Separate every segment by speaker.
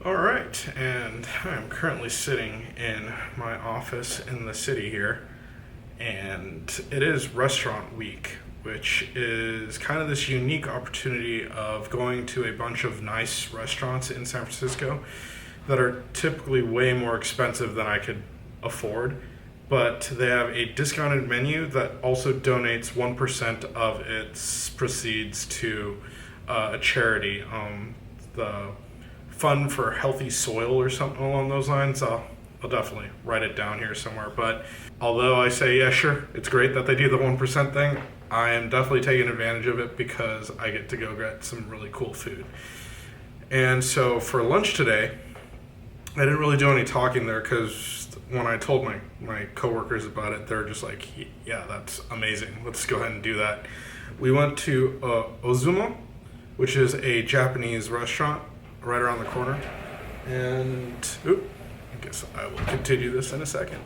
Speaker 1: Alright, and I'm currently sitting in my office in the city here, and it is restaurant week, which is kind of this unique opportunity of going to a bunch of nice restaurants in San Francisco that are typically way more expensive than I could afford, but they have a discounted menu that also donates 1% of its proceeds to a charity. The Fund for Healthy Soil or something along those lines. I'll definitely write it down here somewhere. But although I say, yeah, sure, it's great that they do the 1% thing, I am definitely taking advantage of it because I get to go get some really cool food. And so for lunch today, I didn't really do any talking there because when I told my coworkers about it, they're just like, yeah, that's amazing. Let's go ahead and do that. We went to Ozumo, which is a Japanese restaurant right around the corner. And, I guess I will continue this in a second.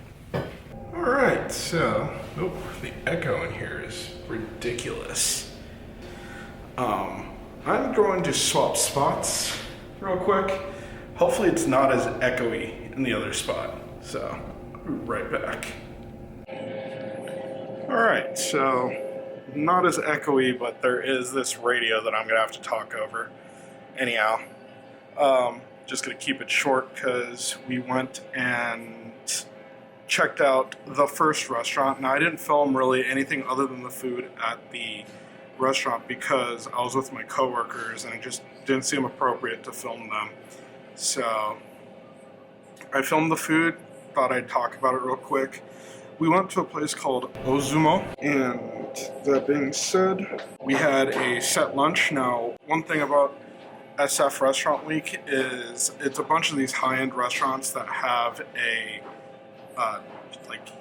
Speaker 1: Alright, so, the echo in here is ridiculous. I'm going to swap spots real quick. Hopefully it's not as echoey in the other spot. So, I'll be right back. Alright, so, not as echoey, but there is this radio that I'm going to have to talk over. Anyhow. Just going to keep it short because we went and checked out the first restaurant. Now, I didn't film really anything other than the food at the restaurant because I was with my coworkers and it just didn't seem appropriate to film them. So I filmed the food, thought I'd talk about it real quick. We went to a place called Ozumo, and that being said, we had a set lunch. Now, one thing about SF Restaurant Week is it's a bunch of these high-end restaurants that have a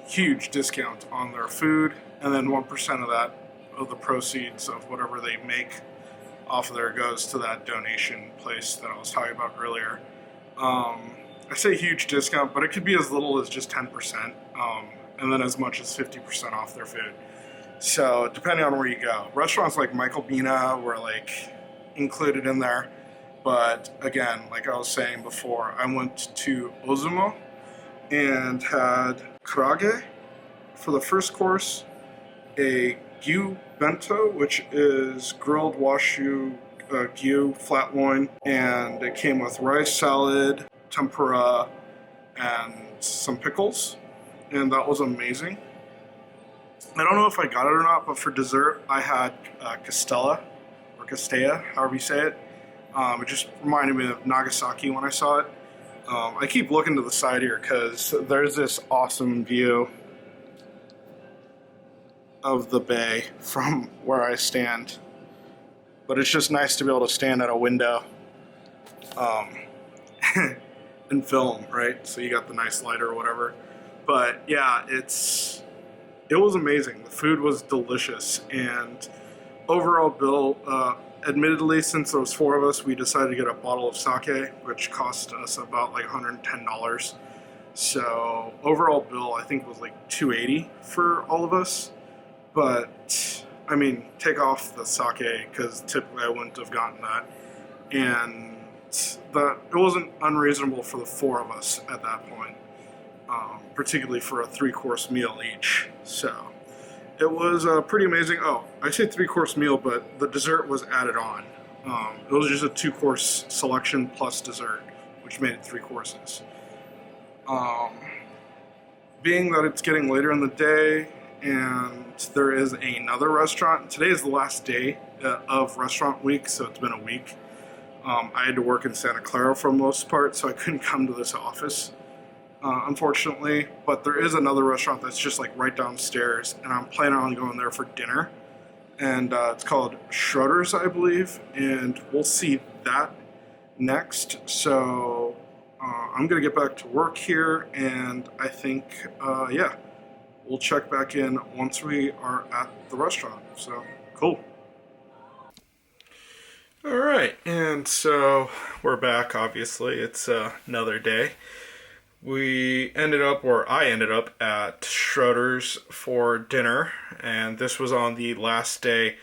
Speaker 1: huge discount on their food, and then 1% of that, of the proceeds of whatever they make off of there goes to that donation place that I was talking about earlier. I say huge discount, but it could be as little as just 10%, and then as much as 50% off their food. So depending on where you go, restaurants like Michael Bina were included in there. But again, like I was saying before, I went to Ozumo and had karage for the first course, a gyu bento, which is grilled washu gyu flat loin, and it came with rice, salad, tempura, and some pickles, and that was amazing. I don't know if I got it or not, but for dessert, I had castella, or castella, however you say it. It just reminded me of Nagasaki when I saw it. I keep looking to the side here because there's this awesome view of the bay from where I stand. But it's just nice to be able to stand at a window and film, right? So you got the nice light or whatever. But yeah, it was amazing. The food was delicious, and overall bill, admittedly, since there was 4 of us, we decided to get a bottle of sake, which cost us about $110. So overall bill, I think, was $280 for all of us. But I mean, take off the sake because typically I wouldn't have gotten that, and that it wasn't unreasonable for the 4 of us at that point, particularly for a 3-course meal each. So it was pretty amazing. Oh, I say 3-course meal, but the dessert was added on. It was just a 2-course selection plus dessert, which made it 3 courses. Being that it's getting later in the day and there is another restaurant, today is the last day of restaurant week, so it's been a week. I had to work in Santa Clara for the most part, so I couldn't come to this office. Unfortunately, but there is another restaurant that's just right downstairs, and I'm planning on going there for dinner, and it's called Schroeder's, I believe, and we'll see that next. So I'm gonna get back to work here, and I think we'll check back in once we are at the restaurant. So cool. All right, and so we're back. Obviously, it's another day. we ended up, or I ended up at Schroeder's for dinner, and this was on the last day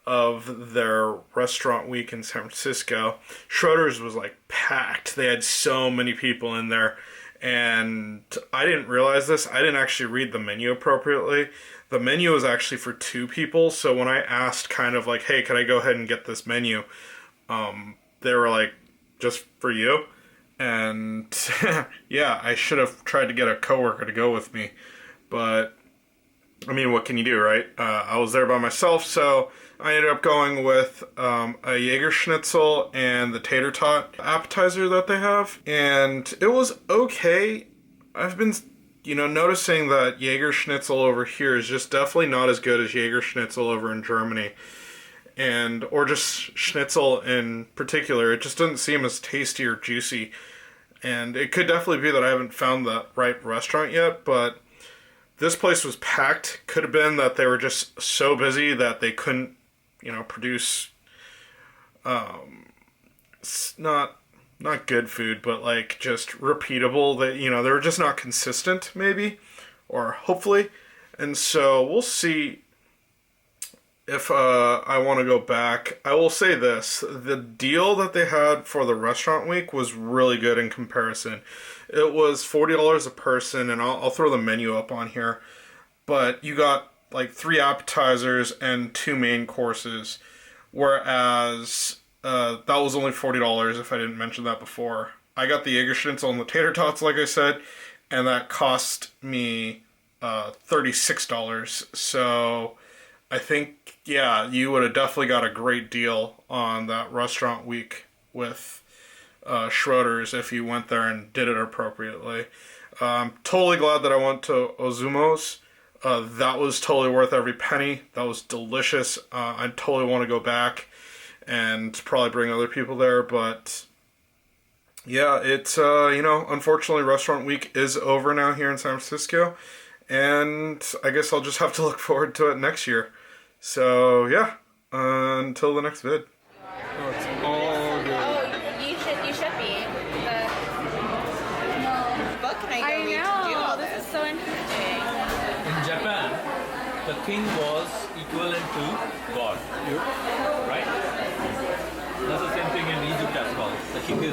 Speaker 1: of their restaurant week in San Francisco. Schroeder's was like packed. They had so many people in there, and I didn't realize this. I didn't actually read the menu appropriately. The menu was actually for 2 people, so when I asked kind of like, hey, can I go ahead and get this menu? They were like, just for you? And yeah, I should have tried to get a coworker to go with me, but I mean, what can you do, right? I was there by myself, so I ended up going with a Jaeger Schnitzel and the tater tot appetizer that they have, and it was okay. I've been, noticing that Jaeger Schnitzel over here is just definitely not as good as Jaeger Schnitzel over in Germany. Or just schnitzel in particular. It just doesn't seem as tasty or juicy. And it could definitely be that I haven't found the right restaurant yet, but this place was packed. Could have been that they were just so busy that they couldn't, produce not good food, but like just repeatable. That they were just not consistent, maybe, or hopefully. And so we'll see if I want to go back. I will say this. The deal that they had for the restaurant week was really good in comparison. It was $40 a person, and I'll throw the menu up on here. But you got like 3 appetizers and 2 main courses, whereas that was only $40 if I didn't mention that before. I got the Jaeger Schnitzel and the tater tots, like I said, and that cost me $36. So I think, yeah, you would have definitely got a great deal on that restaurant week with Schroeder's if you went there and did it appropriately. I'm totally glad that I went to Ozumo's. That was totally worth every penny. That was delicious. I totally want to go back and probably bring other people there. But yeah, it's, unfortunately restaurant week is over now here in San Francisco. And I guess I'll just have to look forward to it next year. So yeah, until the next vid.
Speaker 2: Oh, it's all good.
Speaker 3: Oh, you should be. No.
Speaker 2: Book can I
Speaker 3: I know. This is so interesting.
Speaker 4: In Japan, the king was equivalent to God, right? That's the same thing in Egypt as well. The king is